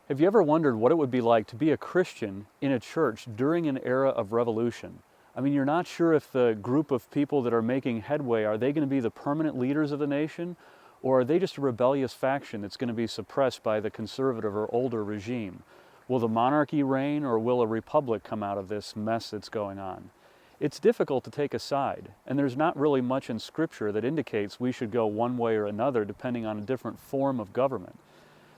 Have you ever wondered what it would be like to be a Christian in a church during an era of revolution? I mean, you're not sure if the group of people that are making headway, are they going to be the permanent leaders of the nation? Or are they just a rebellious faction that's going to be suppressed by the conservative or older regime? Will the monarchy reign, or will a republic come out of this mess that's going on? It's difficult to take a side, and there's not really much in Scripture that indicates we should go one way or another depending on a different form of government.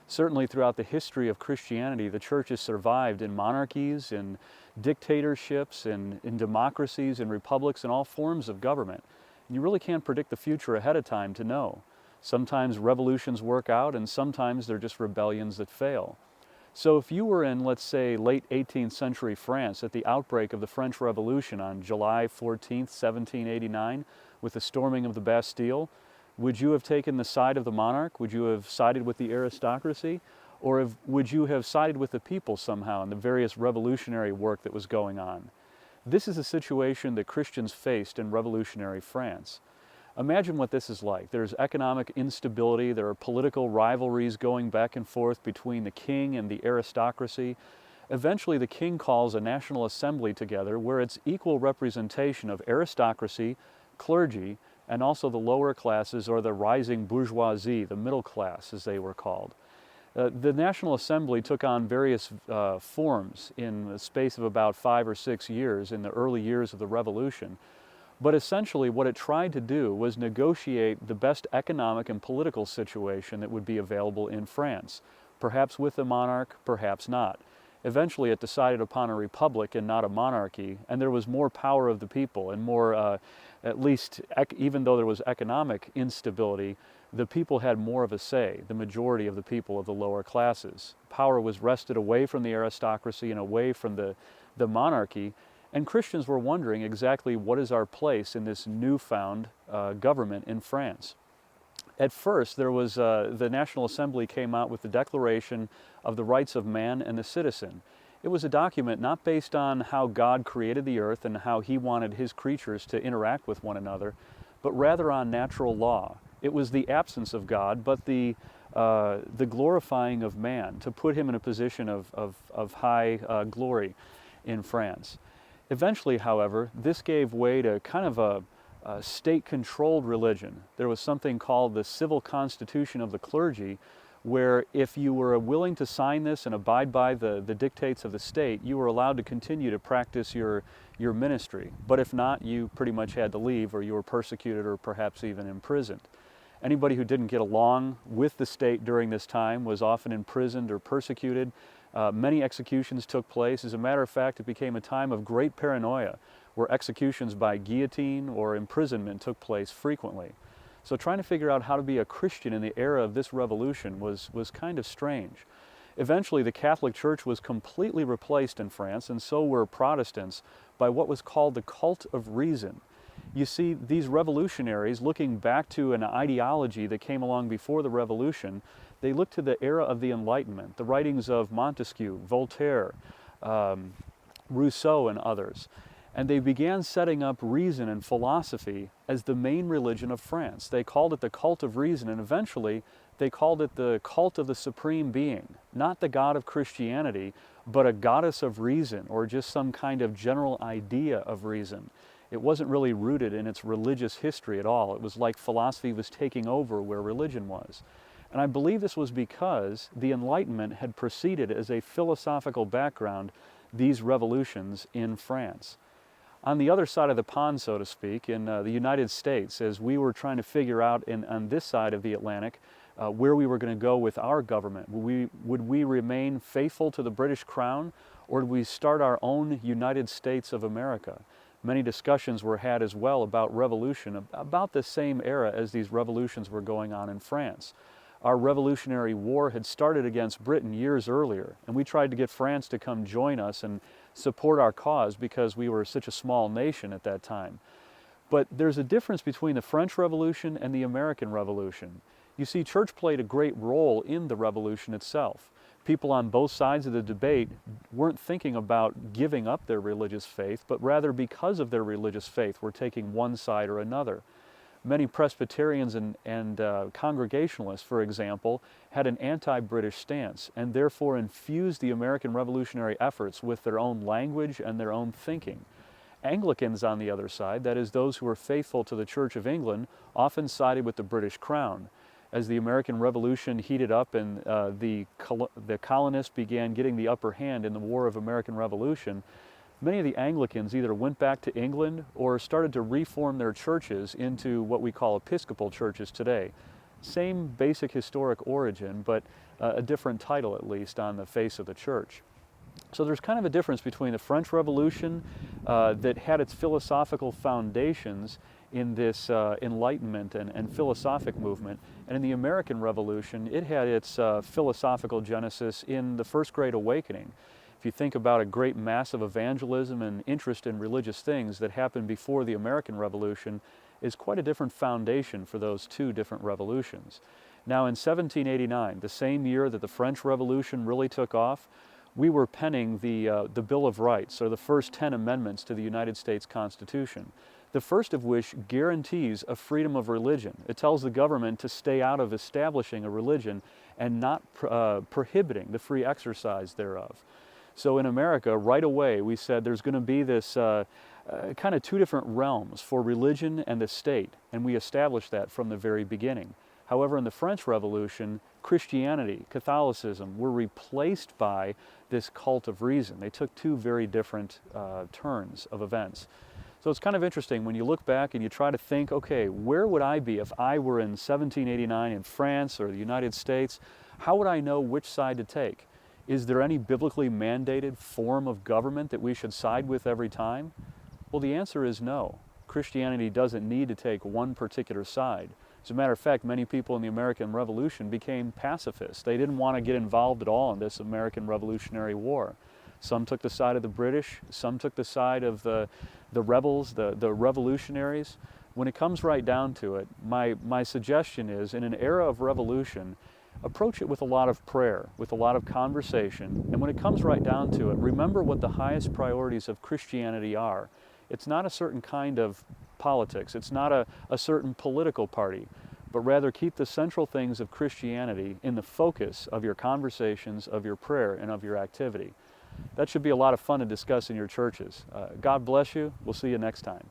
Certainly throughout the history of Christianity, the church has survived in monarchies, in dictatorships, in democracies, in republics, in all forms of government. And you really can't predict the future ahead of time to know. Sometimes revolutions work out, and sometimes they're just rebellions that fail. So if you were in, let's say, late 18th century France at the outbreak of the French Revolution on July 14th, 1789, with the storming of the Bastille, would you have taken the side of the monarch? Would you have sided with the aristocracy? Or would you have sided with the people somehow in the various revolutionary work that was going on? This is a situation that Christians faced in revolutionary France. Imagine what this is like. There's economic instability, there are political rivalries going back and forth between the king and the aristocracy. Eventually the king calls a national assembly together where it's equal representation of aristocracy, clergy, and also the lower classes, or the rising bourgeoisie, the middle class as they were called. The National Assembly took on various forms in the space of about 5 or 6 years in the early years of the Revolution. But essentially what it tried to do was negotiate the best economic and political situation that would be available in France, perhaps with a monarch, perhaps not. Eventually it decided upon a republic and not a monarchy, and there was more power of the people and more, at least even though there was economic instability, the people had more of a say, the majority of the people of the lower classes. Power was wrested away from the aristocracy and away from the monarchy, and Christians were wondering exactly what is our place in this newfound government in France. At first, there was the National Assembly came out with the Declaration of the Rights of Man and the Citizen. It was a document not based on how God created the earth and how He wanted His creatures to interact with one another, but rather on natural law. It was the absence of God, but the glorifying of man, to put him in a position of high glory in France. Eventually, however, this gave way to kind of a state-controlled religion. There was something called the Civil Constitution of the Clergy, where if you were willing to sign this and abide by the dictates of the state, you were allowed to continue to practice your ministry. But if not, you pretty much had to leave, or you were persecuted or perhaps even imprisoned. Anybody who didn't get along with the state during this time was often imprisoned or persecuted. Many executions took place. As a matter of fact, it became a time of great paranoia, where executions by guillotine or imprisonment took place frequently. So trying to figure out how to be a Christian in the era of this revolution was kind of strange. Eventually, the Catholic Church was completely replaced in France, and so were Protestants, by what was called the cult of reason. You see, these revolutionaries, looking back to an ideology that came along before the revolution, they looked to the era of the Enlightenment, the writings of Montesquieu, Voltaire, Rousseau, and others. And they began setting up reason and philosophy as the main religion of France. They called it the cult of reason, and eventually they called it the cult of the supreme being, not the God of Christianity, but a goddess of reason, or just some kind of general idea of reason. It wasn't really rooted in its religious history at all. It was like philosophy was taking over where religion was. And I believe this was because the Enlightenment had preceded as a philosophical background these revolutions in France. On the other side of the pond, so to speak, in the United States, as we were trying to figure out on this side of the Atlantic where we were going to go with our government, would we remain faithful to the British Crown, or would we start our own United States of America? Many discussions were had as well about revolution, about the same era as these revolutions were going on in France. Our Revolutionary War had started against Britain years earlier, and we tried to get France to come join us and support our cause because we were such a small nation at that time. But there's a difference between the French Revolution and the American Revolution. You see, church played a great role in the revolution itself. People on both sides of the debate weren't thinking about giving up their religious faith, but rather because of their religious faith were taking one side or another. Many Presbyterians and Congregationalists, for example, had an anti-British stance and therefore infused the American revolutionary efforts with their own language and their own thinking. Anglicans, on the other side, that is, those who were faithful to the Church of England, often sided with the British Crown. As the American Revolution heated up and the colonists began getting the upper hand in the War of American Revolution, many of the Anglicans either went back to England or started to reform their churches into what we call Episcopal churches today. Same basic historic origin, but a different title at least on the face of the church. So there's kind of a difference between the French Revolution that had its philosophical foundations in this Enlightenment and philosophic movement, and in the American Revolution, it had its philosophical genesis in the First Great Awakening. If you think about a great mass of evangelism and interest in religious things that happened before the American Revolution, is quite a different foundation for those two different revolutions. Now in 1789, the same year that the French Revolution really took off, we were penning the Bill of Rights, or the first 10 amendments to the United States Constitution, the first of which guarantees a freedom of religion. It tells the government to stay out of establishing a religion and not prohibiting the free exercise thereof. So in America, right away, we said there's going to be this kind of two different realms for religion and the state, and we established that from the very beginning. However, in the French Revolution, Christianity, Catholicism were replaced by this cult of reason. They took two very different turns of events. So it's kind of interesting when you look back and you try to think, okay, where would I be if I were in 1789 in France or the United States? How would I know which side to take? Is there any biblically mandated form of government that we should side with every time? Well, the answer is no. Christianity doesn't need to take one particular side. As a matter of fact, many people in the American Revolution became pacifists. They didn't want to get involved at all in this American Revolutionary War. Some took the side of the British, some took the side of the rebels, the revolutionaries. When it comes right down to it, my suggestion is, in an era of revolution, approach it with a lot of prayer, with a lot of conversation, and when it comes right down to it, remember what the highest priorities of Christianity are. It's not a certain kind of politics, it's not a certain political party, but rather keep the central things of Christianity in the focus of your conversations, of your prayer, and of your activity. That should be a lot of fun to discuss in your churches. God bless you. We'll see you next time.